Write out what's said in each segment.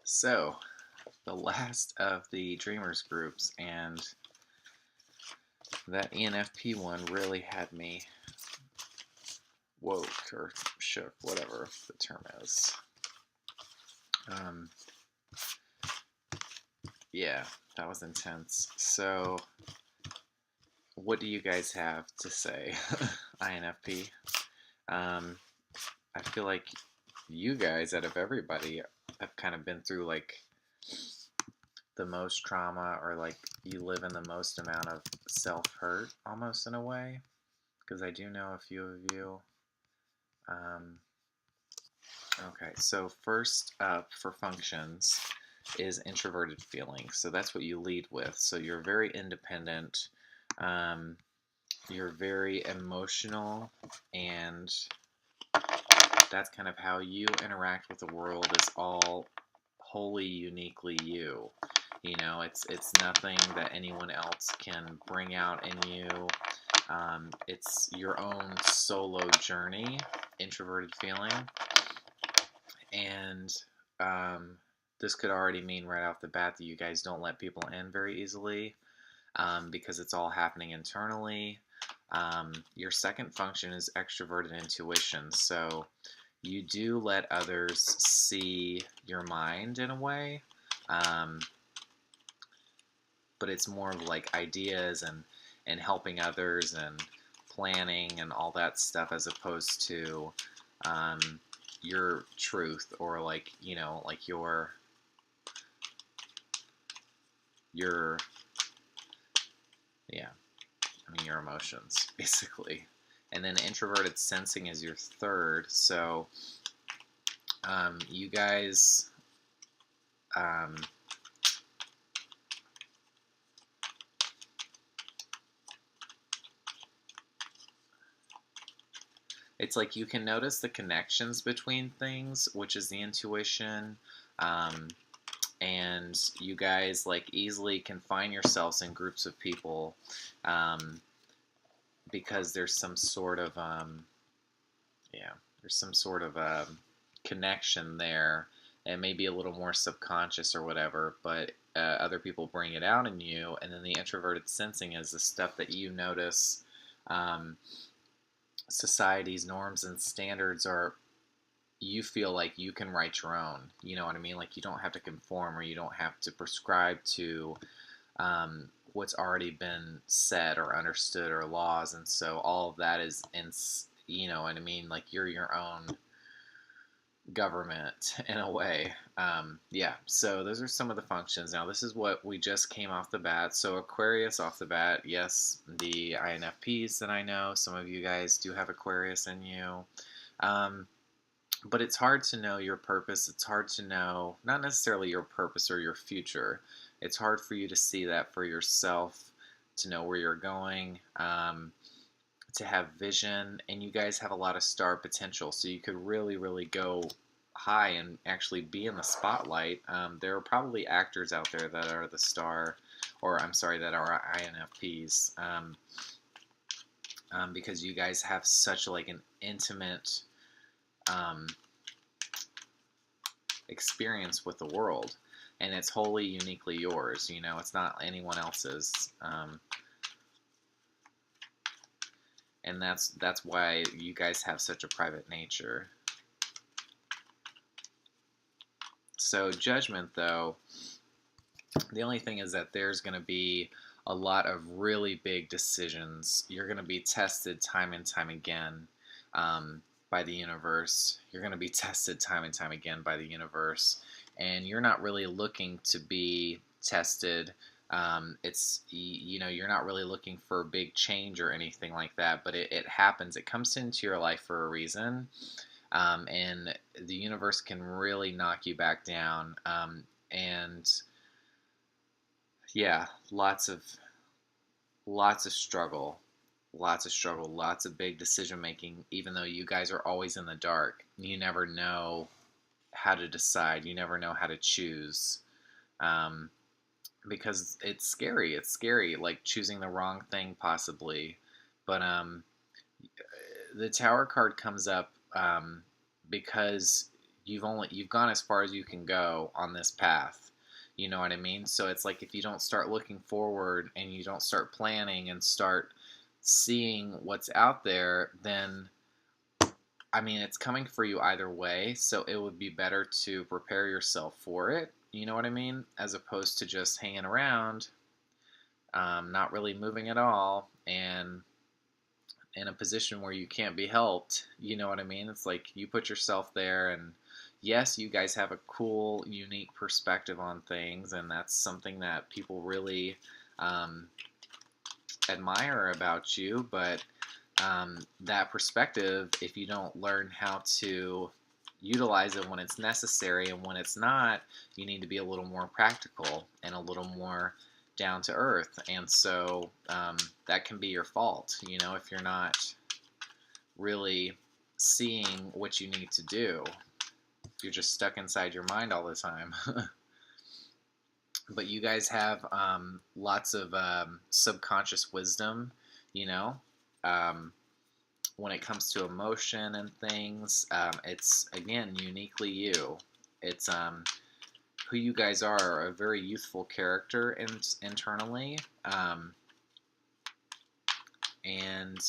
So, the last of the Dreamers groups, and that ENFP one really had me woke or shook, whatever the term is. Um, yeah, that was intense. So, what do you guys have to say, INFP? Um, I feel like you guys, out of everybody, have kind of been through like the most trauma, or like you live in the most amount of self hurt, almost in a way. Because I do know a few of you. Um, okay, so first up for functions is introverted feelings. So that's what you lead with. So you're very independent. Um, you're very emotional, and that's kind of how you interact with the world. Is all wholly uniquely you. You know, it's nothing that anyone else can bring out in you. It's your own solo journey, introverted feeling, and this could already mean right off the bat that you guys don't let people in very easily, because it's all happening internally. Your second function is extroverted intuition, so you do let others see your mind in a way, um, but it's more of like ideas and helping others and planning and all that stuff, as opposed to um, your truth, or like, you know, like your yeah, I mean your emotions basically. And then introverted sensing is your third. So you guys it's like you can notice the connections between things, which is the intuition. Um, and you guys like easily can find yourselves in groups of people, um, because there's some sort of yeah, there's some sort of connection there. It may be a little more subconscious or whatever, but other people bring it out in you. And then the introverted sensing is the stuff that you notice. Um, Society's norms and standards are, you feel like you can write your own. You know what I mean? Like you don't have to conform, or you don't have to prescribe to what's already been said or understood, or laws. And so all of that is in, you know what I mean? Like you're your own government in a way. Yeah, so those are some of the functions. Now, this is what we just came off the bat. So, Aquarius off the bat, yes, the INFPs that I know, some of you guys do have Aquarius in you. But it's hard to know your purpose. It's hard to know, not necessarily your purpose or your future. It's hard for you to see that for yourself, to know where you're going. To have vision, and you guys have a lot of star potential, so you could really, really go high and actually be in the spotlight. There are probably actors out there that are the star, or I'm sorry, that are INFPs, because you guys have such like an intimate um, experience with the world, and it's wholly uniquely yours. You know, it's not anyone else's. And that's why you guys have such a private nature. So judgment, though, the only thing is that there's going to be a lot of really big decisions. You're going to be tested time and time again by the universe. You're going to be tested time and time again by the universe, and you're not really looking to be tested. It's, you know, you're not really looking for a big change or anything like that, but it happens. It comes into your life for a reason, and the universe can really knock you back down. And yeah, lots of struggle, lots of big decision making. Even though you guys are always in the dark, you never know how to decide. You never know how to choose. Um, because it's scary. It's scary, like choosing the wrong thing possibly. But the Tower card comes up because you've gone as far as you can go on this path. You know what I mean? So it's like if you don't start looking forward and you don't start planning and start seeing what's out there, then I mean it's coming for you either way. So it would be better to prepare yourself for it. You know what I mean? As opposed to just hanging around, not really moving at all, and in a position where you can't be helped. You know what I mean? It's like you put yourself there, and yes, you guys have a cool, unique perspective on things, and that's something that people really um, admire about you. But that perspective, if you don't learn how to utilize it when it's necessary and when it's not, you need to be a little more practical and a little more down to earth. And so that can be your fault, you know, if you're not really seeing what you need to do. You're just stuck inside your mind all the time. But you guys have lots of subconscious wisdom, you know. When it comes to emotion and things, it's, again, uniquely you. It's who you guys are, a very youthful character internally. And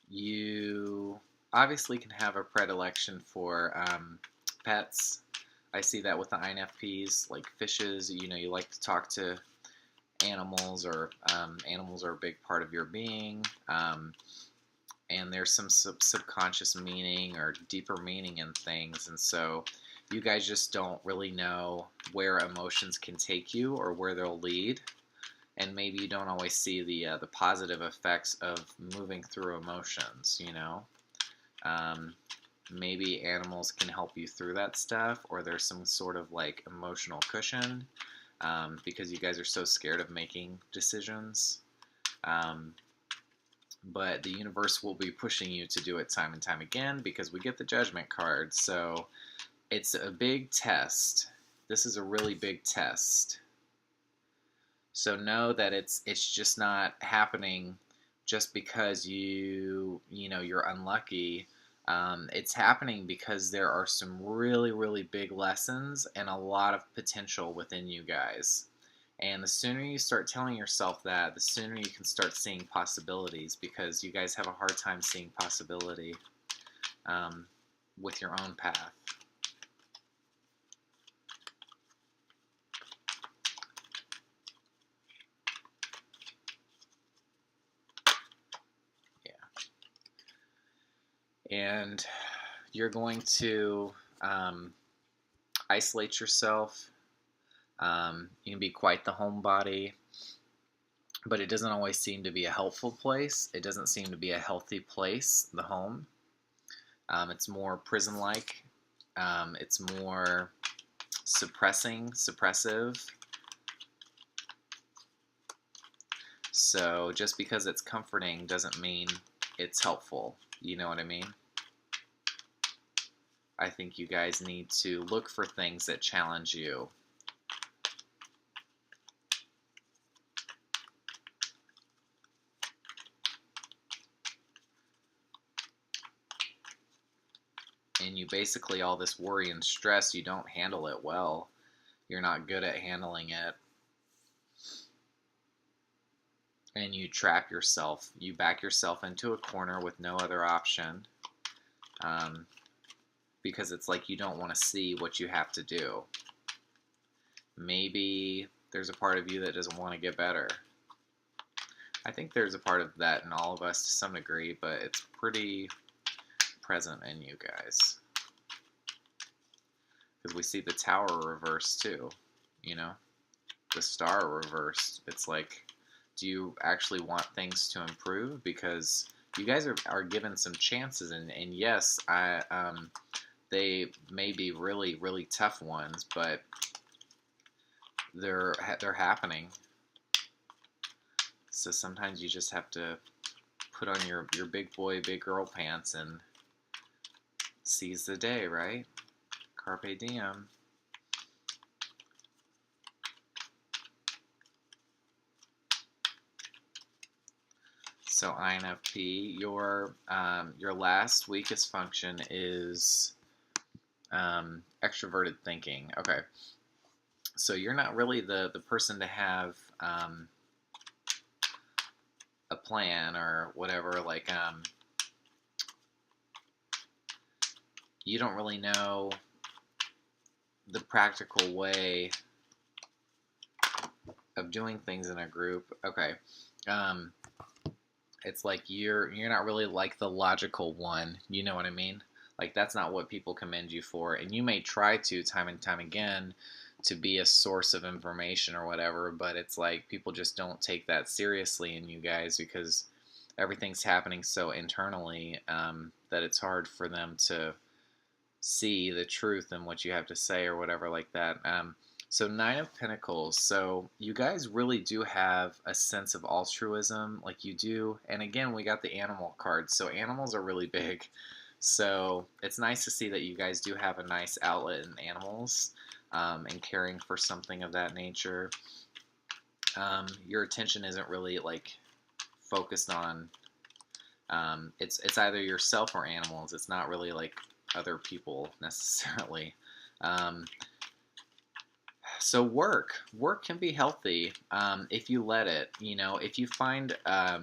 you obviously can have a predilection for pets. I see that with the INFPs, like fishes. You know, you like to talk to animals, or animals are a big part of your being. And there's some subconscious meaning or deeper meaning in things. And so you guys just don't really know where emotions can take you or where they'll lead. And maybe you don't always see the positive effects of moving through emotions, you know. Maybe animals can help you through that stuff, or there's some sort of like emotional cushion because you guys are so scared of making decisions. But the universe will be pushing you to do it time and time again because we get the Judgment card. So it's a big test. This is a really big test. So know that it's just not happening just because you're unlucky. It's happening because there are some really, really big lessons and a lot of potential within you guys. And the sooner you start telling yourself that, the sooner you can start seeing possibilities, because you guys have a hard time seeing possibility with your own path. And you're going to isolate yourself. You can be quite the homebody, but it doesn't always seem to be a helpful place. It doesn't seem to be a healthy place, the home. It's more prison-like. It's more suppressive. So just because it's comforting doesn't mean it's helpful. You know what I mean? I think you guys need to look for things that challenge you. And you basically, all this worry and stress, you don't handle it well. You're not good at handling it. And you trap yourself. You back yourself into a corner with no other option. Because it's like you don't want to see what you have to do. Maybe there's a part of you that doesn't want to get better. I think there's a part of that in all of us to some degree, but it's pretty present in you guys. Because we see the Tower reversed too, you know? The Star reversed. It's like, do you actually want things to improve? Because you guys are given some chances, and yes, they may be really, really tough ones, but they're happening. So sometimes you just have to put on your big boy, big girl pants and seize the day, right? Carpe diem. So INFP, your last weakest function is Extroverted thinking. Okay. So you're not really the person to have a plan or whatever. Like, you don't really know the practical way of doing things in a group. Okay. Um, it's like you're not really like the logical one. You know what I mean? Like that's not what people commend you for. And you may try to time and time again to be a source of information or whatever, but it's like people just don't take that seriously in you guys because everything's happening so internally that it's hard for them to see the truth in what you have to say or whatever like that. So Nine of Pentacles. So you guys really do have a sense of altruism, like you do. And again, we got the animal card. So animals are really big. So it's nice to see that you guys do have a nice outlet in animals and caring for something of that nature. Your attention isn't really like focused on. It's either yourself or animals. It's not really like other people necessarily. So work can be healthy if you let it. You know, if you find a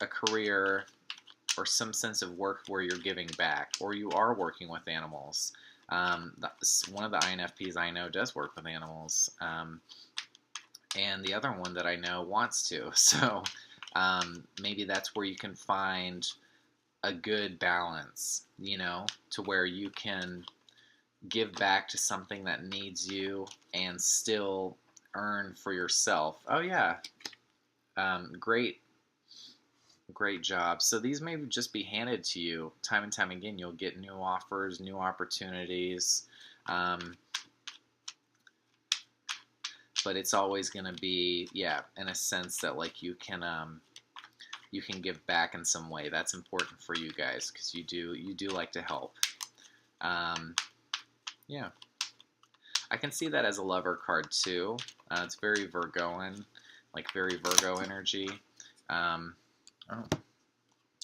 career or some sense of work where you're giving back, or you are working with animals. One of the INFPs I know does work with animals, and the other one that I know wants to. So maybe that's where you can find a good balance, you know, to where you can give back to something that needs you and still earn for yourself. Oh yeah, great job. So these may just be handed to you time and time again. You'll get new offers, new opportunities, but it's always going to be, yeah, in a sense that like you can give back in some way. That's important for you guys because you do like to help. Yeah. I can see that as a lover card too. It's very Virgoan, like very Virgo energy.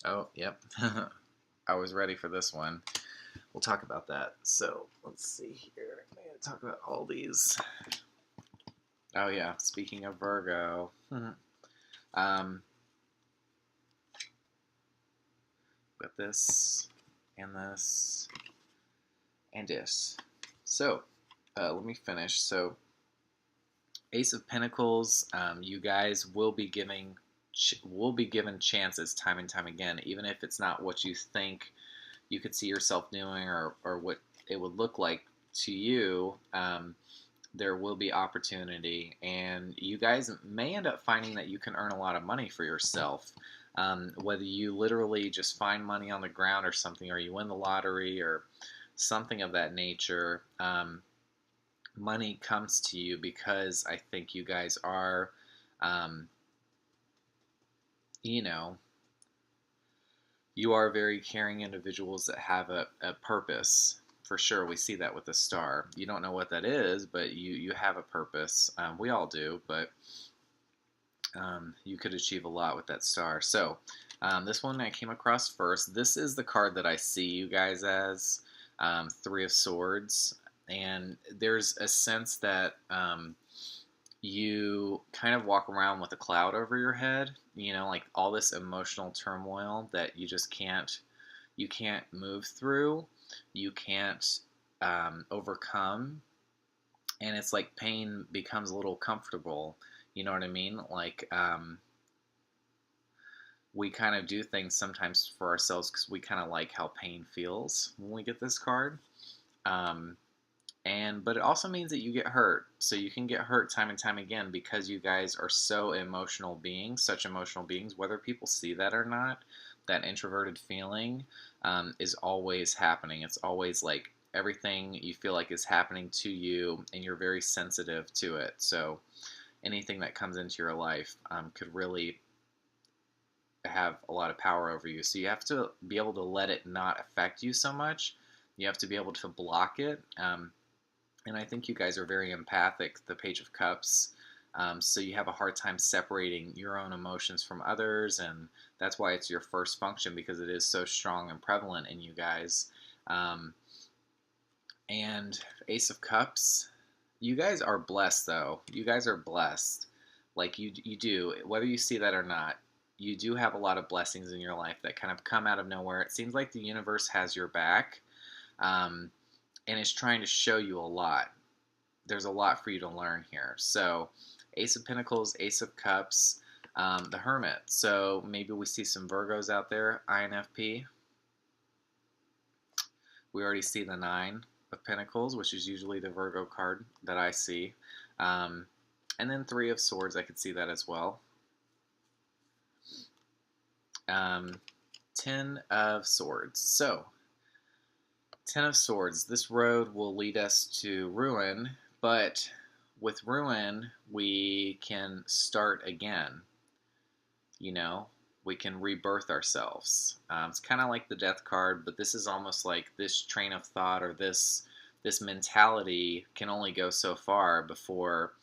Oh, yep. I was ready for this one. We'll talk about that. So let's see here. I'm going to talk about all these. Oh yeah, speaking of Virgo. Got this and this and this. So let me finish. So Ace of Pentacles, you guys will be given chances time and time again, even if it's not what you think you could see yourself doing or what it would look like to you. There will be opportunity, and you guys may end up finding that you can earn a lot of money for yourself. Whether you literally just find money on the ground or something, or you win the lottery or something of that nature, money comes to you because I think you guys are, you know, you are very caring individuals that have a purpose. For sure, we see that with the star. You don't know what that is, but you have a purpose. We all do, but you could achieve a lot with that star. So this one I came across first. This is the card that I see you guys as, Three of Swords. And there's a sense that you kind of walk around with a cloud over your head, you know, like all this emotional turmoil that you just can't move through, you can't overcome, and it's like pain becomes a little comfortable, you know what I mean? Like we kind of do things sometimes for ourselves because we kind of like how pain feels when we get this card. But it also means that you get hurt. So you can get hurt time and time again because you guys are so emotional beings, such emotional beings, whether people see that or not. That introverted feeling is always happening. It's always like everything you feel like is happening to you, and you're very sensitive to it. So anything that comes into your life could really have a lot of power over you. So you have to be able to let it not affect you so much. You have to be able to block it. And I think you guys are very empathic, the Page of Cups. So you have a hard time separating your own emotions from others, and that's why it's your first function, because it is so strong and prevalent in you guys. And Ace of Cups. You guys are blessed, though. You guys are blessed. Like, you do, whether you see that or not, you do have a lot of blessings in your life that kind of come out of nowhere. It seems like the universe has your back, um, and is trying to show you a lot. There's a lot for you to learn here. So, Ace of Pentacles, Ace of Cups, the Hermit. So maybe we see some Virgos out there, INFP. We already see the Nine of Pentacles, which is usually the Virgo card that I see. And then Three of Swords, I could see that as well. 10 of Swords. So, 10 of Swords. This road will lead us to ruin, but with ruin, we can start again. You know, we can rebirth ourselves. It's kind of like the Death card, but this is almost like this train of thought or this mentality can only go so far before,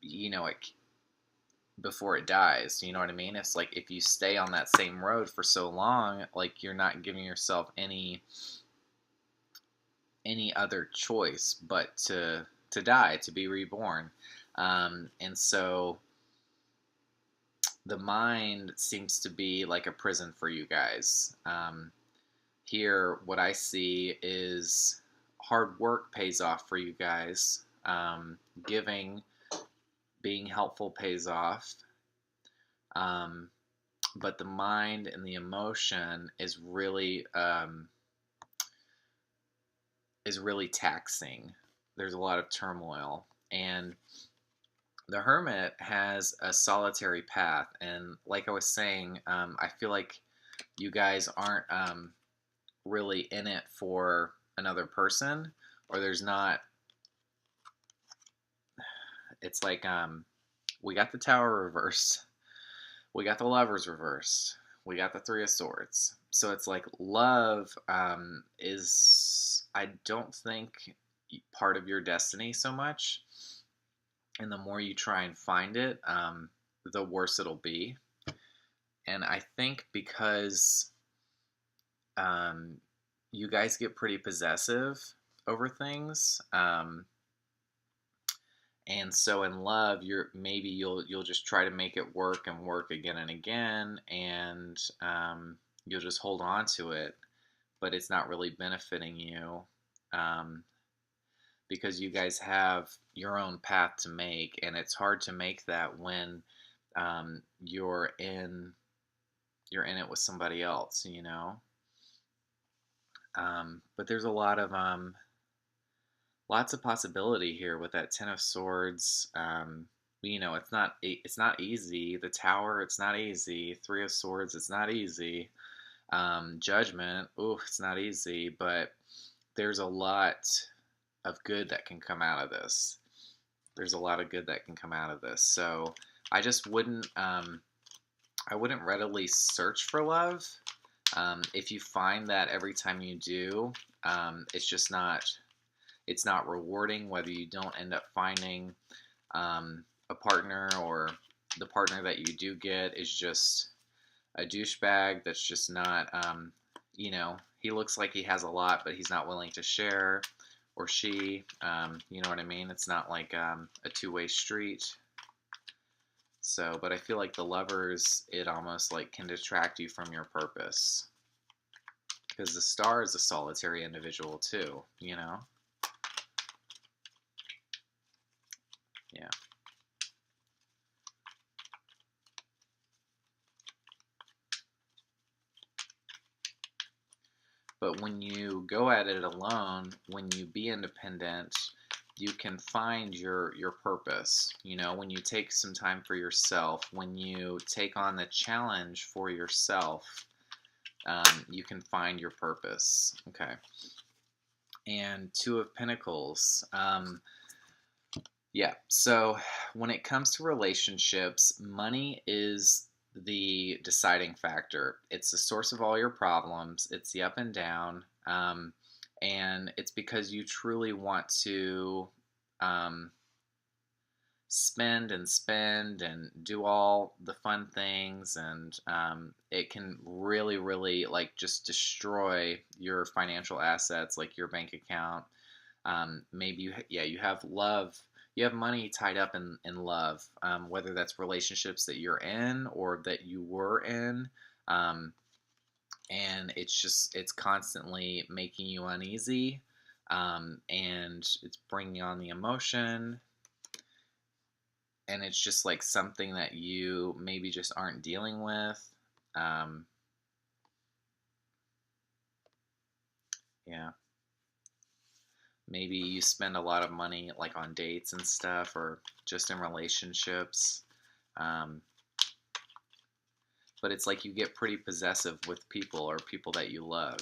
you know, before it dies. You know what I mean? It's like if you stay on that same road for so long, like you're not giving yourself any other choice but to die, to be reborn. And so the mind seems to be like a prison for you guys. Here, what I see is hard work pays off for you guys. Giving, being helpful pays off. But the mind and the emotion is really taxing. There's a lot of turmoil, and the Hermit has a solitary path. And like I was saying, I feel like you guys aren't really in it for another person, or there's not. It's like we got the Tower reversed, we got the Lovers reversed, we got the Three of Swords. So it's like love is, I don't think, part of your destiny so much. And the more you try and find it, the worse it'll be. And I think because you guys get pretty possessive over things, and so in love, you'll just try to make it work and work again and again, and you'll just hold on to it, but it's not really benefiting you. Because you guys have your own path to make, and it's hard to make that when you're in it with somebody else, you know. But there's a lot of lots of possibility here with that Ten of Swords. You know, it's not easy. The Tower, it's not easy. Three of Swords, it's not easy. Judgment, ooh, it's not easy. But there's a lot of good that can come out of this. There's a lot of good that can come out of this. So I just wouldn't readily search for love. If you find that every time you do, it's not rewarding, whether you don't end up finding a partner, or the partner that you do get is just a douchebag that's just not, you know, he looks like he has a lot, but he's not willing to share, or she, you know what I mean? It's not like a two-way street. So, but I feel like the Lovers, it almost like can detract you from your purpose. Because the Star is a solitary individual too, you know? Yeah. But when you go at it alone, when you be independent, you can find your purpose. You know, when you take some time for yourself, when you take on the challenge for yourself, you can find your purpose. Okay. And Two of Pentacles. Yeah, so when it comes to relationships, money is the deciding factor. It's the source of all your problems. It's the up and down. And it's because you truly want to spend and spend and do all the fun things, and it can really, really like just destroy your financial assets, like your bank account. Maybe you have love, you have money tied up in love, whether that's relationships that you're in or that you were in. Um, and it's constantly making you uneasy, and it's bringing on the emotion, and it's just like something that you maybe just aren't dealing with. um, yeah, maybe you spend a lot of money like on dates and stuff, or just in relationships. um, but it's like you get pretty possessive with people or people that you love,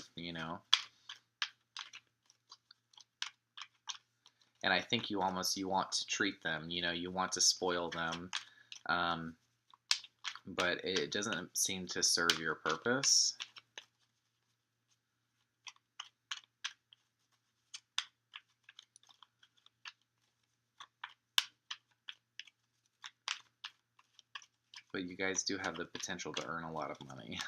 and I think you want to treat them, you want to spoil them, um, but it doesn't seem to serve your purpose. But you guys do have the potential to earn a lot of money.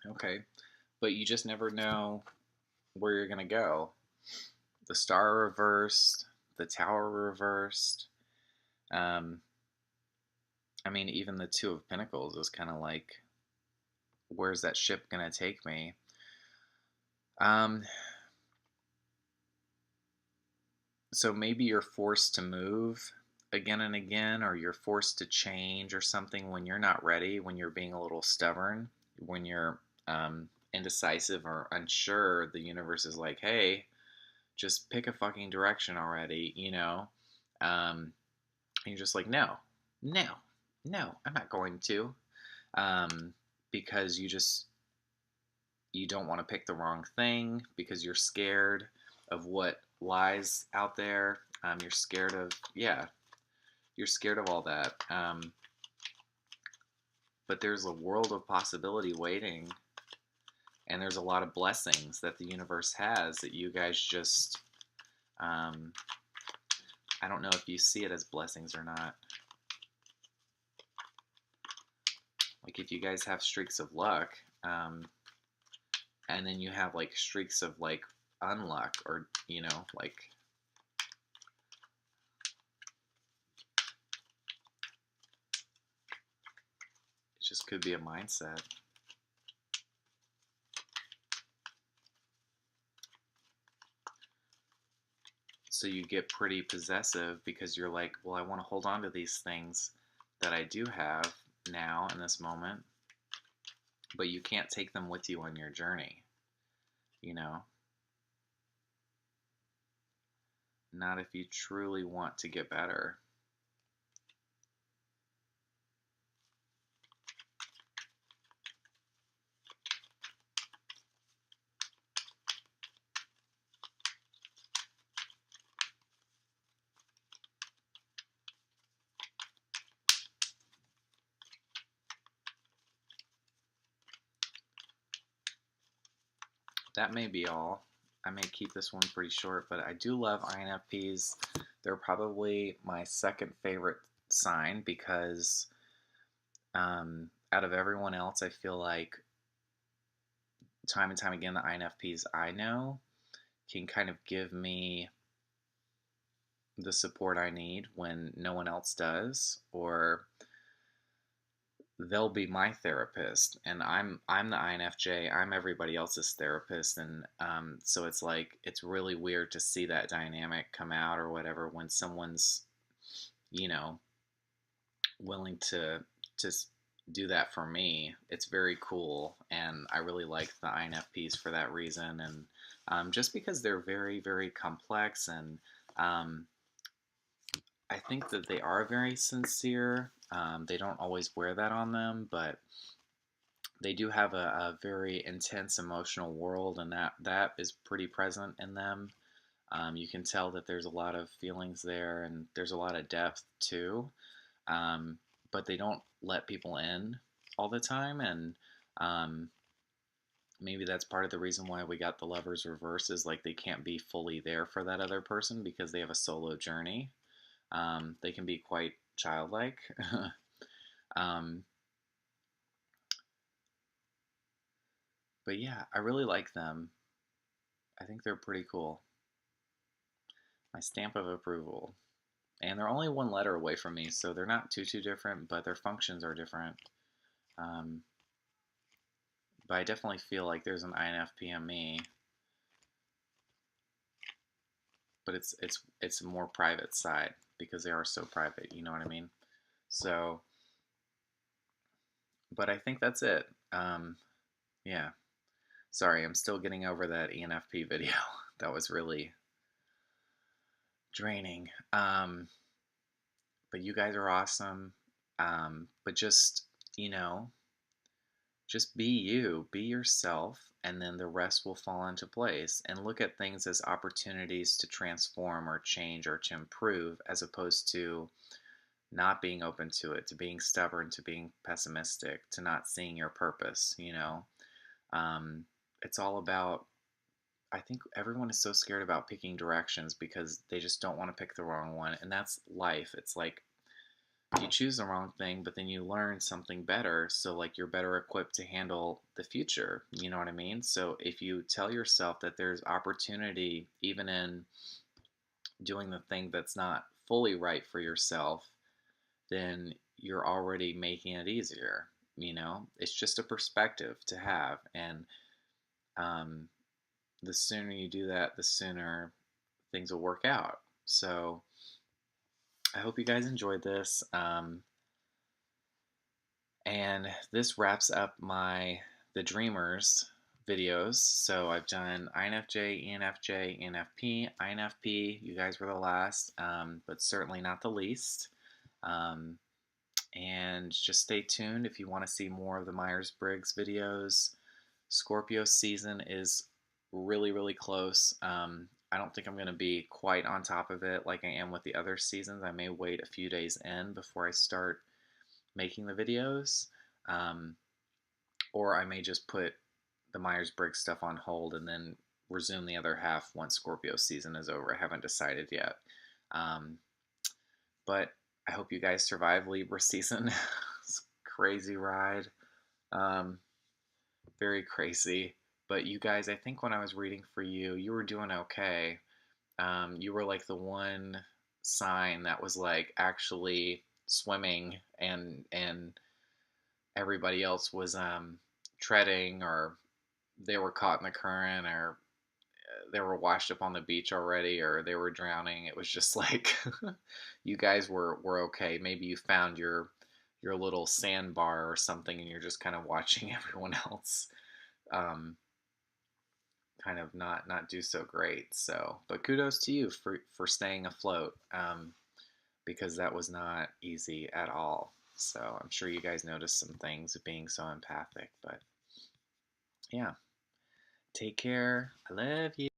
Okay, but you just never know where you're gonna go. The star reversed, the tower reversed. Um, I mean, even the two of pentacles is kind of like, where's that ship gonna take me? Um, so maybe you're forced to move again and again, or you're forced to change or something when you're not ready, when you're being a little stubborn, when you're indecisive or unsure. The universe is like, hey, just pick a fucking direction already. And you're just like, no, no, no, I'm not going to. um, because you don't want to pick the wrong thing, because you're scared of what lies out there. You're scared of, yeah, you're scared of all that. But there's a world of possibility waiting, and there's a lot of blessings that the universe has that you guys just, um, I don't know if you see it as blessings or not. Like if you guys have streaks of luck, and then you have like streaks of like unluck, or like, it just could be a mindset. So you get pretty possessive because you're like, well, I want to hold on to these things that I do have now in this moment, but you can't take them with you on your journey, you know? Not if you truly want to get better. That may be all. I may keep this one pretty short, but I do love INFPs. They're probably my second favorite sign because out of everyone else, I feel like time and time again, the INFPs I know can kind of give me the support I need when no one else does, or they'll be my therapist, and I'm the INFJ. I'm everybody else's therapist, and so it's like it's really weird to see that dynamic come out or whatever when someone's you know willing to just do that for me. It's very cool, and I really like the INFPs for that reason, and just because they're very, very complex, and um, I think that they are very sincere. They don't always wear that on them, but they do have a very intense emotional world, and that is pretty present in them. You can tell that there's a lot of feelings there, and there's a lot of depth too. Um, but they don't let people in all the time, and um, maybe that's part of the reason why we got the lovers reverse is like they can't be fully there for that other person because they have a solo journey. They can be quite childlike. um, but yeah, I really like them. I think they're pretty cool. My stamp of approval. And they're only one letter away from me, so they're not too different, but their functions are different. Um, but I definitely feel like there's an INFP on me, but it's a more private side because they are so private. You know what I mean? So, but I think that's it. Yeah. Sorry, I'm still getting over that ENFP video. That was really draining. But you guys are awesome. But just, you know, just be you, be yourself, and then the rest will fall into place. And look at things as opportunities to transform or change or to improve, as opposed to not being open to it, to being stubborn, to being pessimistic, to not seeing your purpose, you know? Um, it's all about, I think everyone is so scared about picking directions because they just don't want to pick the wrong one. And that's life. It's like you choose the wrong thing, but then you learn something better. So, like, you're better equipped to handle the future. You know what I mean? So, if you tell yourself that there's opportunity, even in doing the thing that's not fully right for yourself, then you're already making it easier. You know, it's just a perspective to have. And um, the sooner you do that, the sooner things will work out. So, I hope you guys enjoyed this. And this wraps up the Dreamers videos. So I've done INFJ, ENFJ, ENFP, INFP. You guys were the last, but certainly not the least. Um, and just stay tuned if you want to see more of the Myers-Briggs videos. Scorpio season is really close. I don't think I'm going to be quite on top of it like I am with the other seasons. I may wait a few days in before I start making the videos. Um, or I may just put the Myers-Briggs stuff on hold and then resume the other half once Scorpio season is over. I haven't decided yet. Um, but I hope you guys survive Libra season. It's a crazy ride. Um, very crazy. But you guys, I think when I was reading for you, you were doing okay. You were like the one sign that was like actually swimming and everybody else was treading, or they were caught in the current, or they were washed up on the beach already, or they were drowning. It was just like you guys were okay. Maybe you found your little sandbar or something, and you're just kind of watching everyone else um, kind of not do so great. So, but kudos to you for staying afloat, because that was not easy at all. So I'm sure you guys noticed some things of being so empathic, but yeah. Take care. I love you.